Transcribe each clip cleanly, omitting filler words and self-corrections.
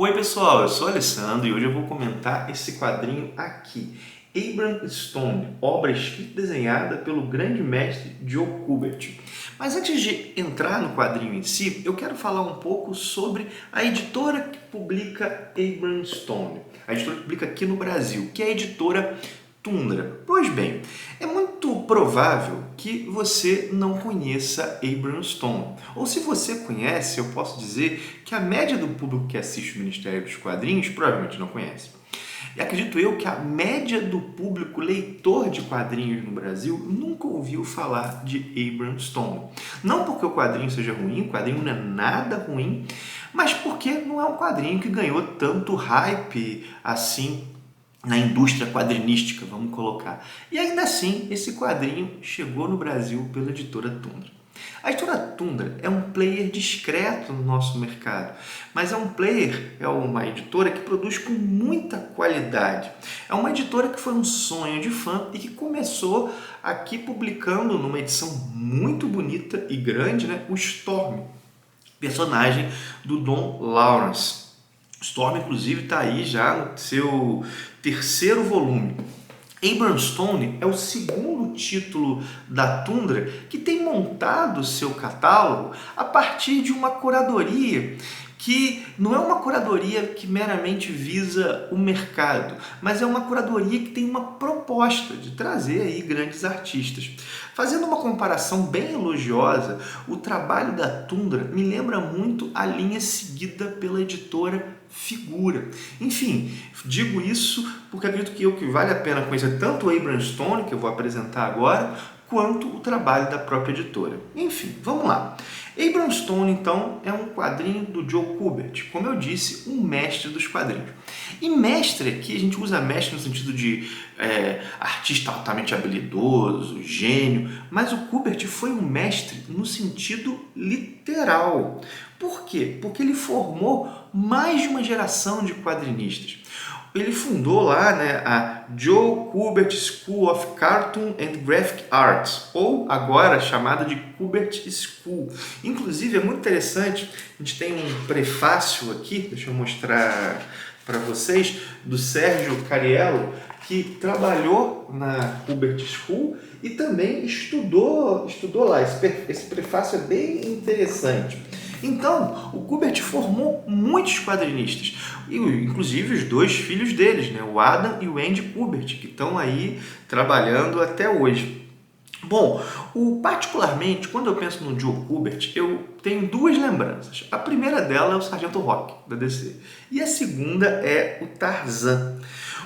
Oi pessoal, eu sou o Alessandro e hoje eu vou comentar esse quadrinho aqui. Abram Stone, obra escrita e desenhada pelo grande mestre Joe Kubert. Mas antes de entrar no quadrinho em si, eu quero falar um pouco sobre a editora que publica Abram Stone. A editora que publica aqui no Brasil, que é a editora Tundra. Pois bem, é muito provável que você não conheça Abram Stone. Ou se você conhece, eu posso dizer que a média do público que assiste o Ministério dos Quadrinhos provavelmente não conhece. E acredito eu que a média do público leitor de quadrinhos no Brasil nunca ouviu falar de Abram Stone. Não porque o quadrinho seja ruim, o quadrinho não é nada ruim, mas porque não é um quadrinho que ganhou tanto hype assim na indústria quadrinística, vamos colocar. E ainda assim, esse quadrinho chegou no Brasil pela editora Tundra. A editora Tundra é um player discreto no nosso mercado, mas é uma editora que produz com muita qualidade. É uma editora que foi um sonho de fã e que começou aqui publicando numa edição muito bonita e grande, né, o Storm, personagem do Don Lawrence. Storm, inclusive, está aí já no seu terceiro volume. Abram Stone é o segundo título da Tundra que tem montado seu catálogo a partir de uma curadoria que não é uma curadoria que meramente visa o mercado, mas é uma curadoria que tem uma proposta de trazer aí grandes artistas. Fazendo uma comparação bem elogiosa, o trabalho da Tundra me lembra muito a linha seguida pela editora Figura. Enfim, digo isso porque acredito que vale a pena conhecer tanto o Abram Stone, que eu vou apresentar agora, quanto o trabalho da própria editora. Enfim, vamos lá. Abram Stone, então, é um quadrinho do Joe Kubert, como eu disse, um mestre dos quadrinhos. E mestre aqui, a gente usa mestre no sentido de artista altamente habilidoso, gênio, mas o Kubert foi um mestre no sentido literal. Por quê? Porque ele formou mais de uma geração de quadrinistas. Ele fundou lá, né, a Joe Kubert School of Cartoon and Graphic Arts, ou agora chamada de Kubert School. Inclusive é muito interessante, a gente tem um prefácio aqui, deixa eu mostrar para vocês, do Sérgio Cariello, que trabalhou na Kubert School e também estudou lá. Esse prefácio é bem interessante. Então, o Kubert formou muitos quadrinistas, inclusive os dois filhos deles, né, o Adam e o Andy Kubert, que estão aí trabalhando até hoje. Bom, particularmente, quando eu penso no Joe Kubert, eu tenho duas lembranças. A primeira dela é o Sargento Rock, da DC, e a segunda é o Tarzan.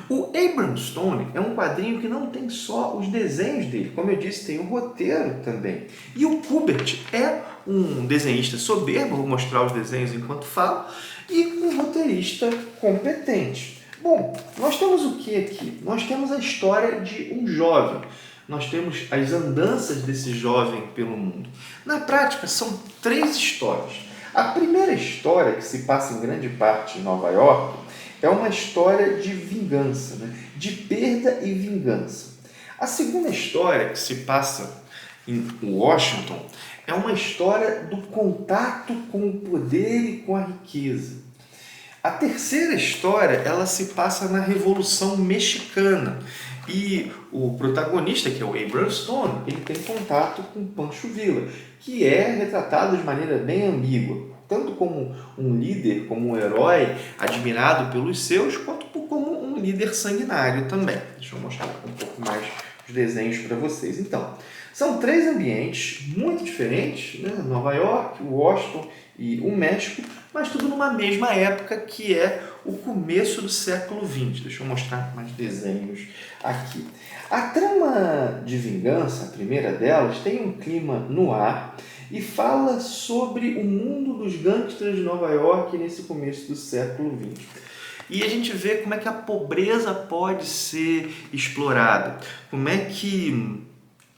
O Abram Stone é um quadrinho que não tem só os desenhos dele, como eu disse, tem o roteiro também. E o Kubert é um desenhista soberbo, vou mostrar os desenhos enquanto falo, e um roteirista competente. Bom, nós temos o que aqui? Nós temos a história de um jovem. Nós temos as andanças desse jovem pelo mundo. Na prática, são três histórias. A primeira história, que se passa em grande parte em Nova York, é uma história de vingança, né? De perda e vingança. A segunda história, que se passa em Washington, é uma história do contato com o poder e com a riqueza. A terceira história, ela se passa na Revolução Mexicana e o protagonista, que é o Abram Stone, ele tem contato com Pancho Villa, que é retratado de maneira bem ambígua, tanto como um líder, como um herói admirado pelos seus, quanto como um líder sanguinário também. Deixa eu mostrar um pouco mais os desenhos para vocês. Então, são três ambientes muito diferentes, né? Nova York, Washington e o México, mas tudo numa mesma época, que é o começo do século XX. Deixa eu mostrar mais desenhos aqui. A trama de vingança, a primeira delas, tem um clima no ar e fala sobre o mundo dos gangsters de Nova York nesse começo do século XX. E a gente vê como é que a pobreza pode ser explorada, como é que,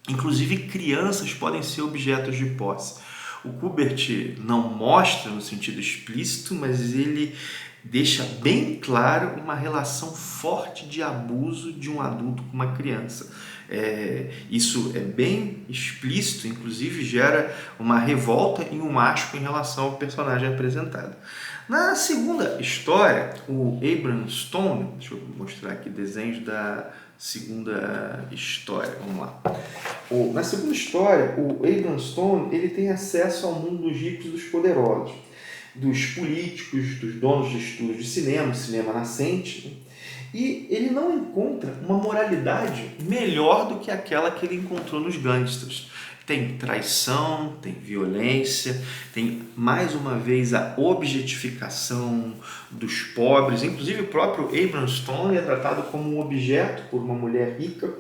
inclusive, crianças podem ser objetos de posse. O Kubert não mostra no sentido explícito, mas ele deixa bem claro uma relação forte de abuso de um adulto com uma criança. Isso é bem explícito, inclusive gera uma revolta e um asco em relação ao personagem apresentado. Na segunda história, o Abram Stone, deixa eu mostrar aqui desenhos da segunda história, vamos lá. Na segunda história, o Abram Stone ele tem acesso ao mundo dos ricos e dos poderosos, dos políticos, dos donos de estúdios de cinema nascente, né? E ele não encontra uma moralidade melhor do que aquela que ele encontrou nos gangsters. Tem traição, tem violência, tem mais uma vez a objetificação dos pobres. Inclusive o próprio Abram Stone é tratado como um objeto por uma mulher rica.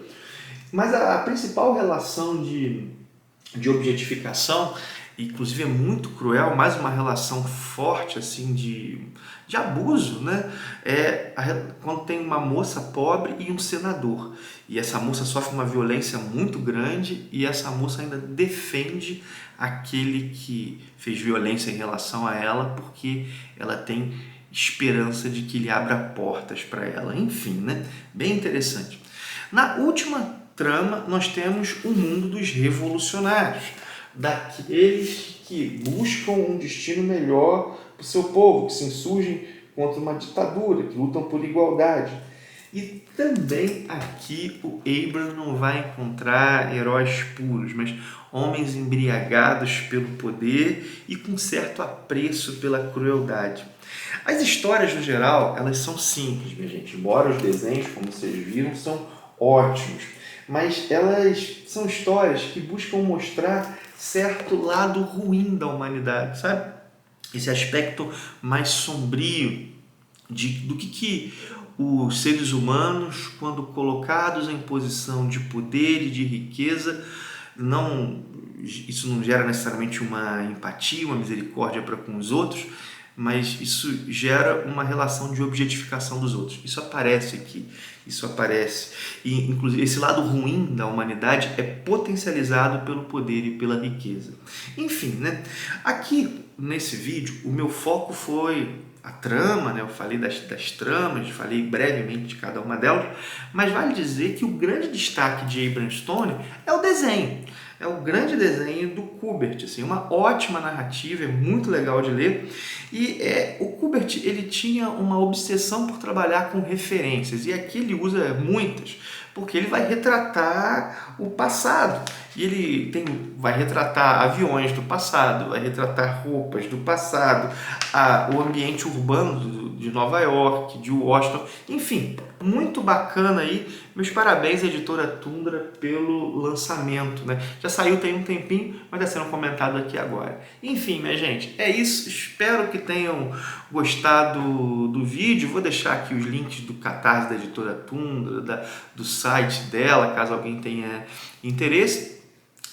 Mas a principal relação de objetificação, inclusive é muito cruel, mais uma relação forte assim de abuso, né? Quando tem uma moça pobre e um senador. E essa moça sofre uma violência muito grande e essa moça ainda defende aquele que fez violência em relação a ela porque ela tem esperança de que ele abra portas para ela. Enfim, né? Bem interessante. Na última trama, nós temos o mundo dos revolucionários, daqueles que buscam um destino melhor para o seu povo, que se insurgem contra uma ditadura, que lutam por igualdade. E também aqui o Abram não vai encontrar heróis puros, mas homens embriagados pelo poder e com certo apreço pela crueldade. As histórias, no geral, elas são simples, minha gente, embora os desenhos, como vocês viram, são ótimos, mas elas são histórias que buscam mostrar certo lado ruim da humanidade, sabe? Esse aspecto mais sombrio do que os seres humanos, quando colocados em posição de poder e de riqueza, isso não gera necessariamente uma empatia, uma misericórdia para com os outros, mas isso gera uma relação de objetificação dos outros. Isso aparece aqui, isso aparece. E, inclusive, esse lado ruim da humanidade é potencializado pelo poder e pela riqueza. Enfim, né? Aqui, nesse vídeo, o meu foco foi a trama, né? Eu falei das tramas, falei brevemente de cada uma delas, mas vale dizer que o grande destaque de Abram Stone é o desenho. É o grande desenho do Kubert, assim, uma ótima narrativa, é muito legal de ler. E o Kubert ele tinha uma obsessão por trabalhar com referências, e aqui ele usa muitas, porque ele vai retratar o passado. E ele vai retratar aviões do passado, vai retratar roupas do passado, o ambiente urbano de Nova York, de Washington, enfim, muito bacana aí. Meus parabéns à editora Tundra pelo lançamento, né? Já saiu tem um tempinho, mas está sendo comentado aqui agora. Enfim, minha gente, é isso. Espero que tenham gostado do vídeo. Vou deixar aqui os links do Catarse da editora Tundra, do site dela, caso alguém tenha interesse.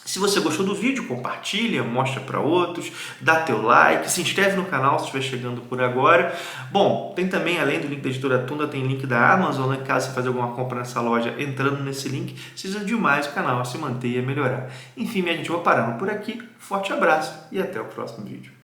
Se você gostou do vídeo, compartilha, mostra para outros, dá teu like, se inscreve no canal se estiver chegando por agora. Bom, tem também, além do link da editora Tundra, tem link da Amazon, né? Caso você fazer alguma compra nessa loja, entrando nesse link, precisa demais o canal a se manter e a melhorar. Enfim, minha gente, eu vou parando por aqui. Forte abraço e até o próximo vídeo.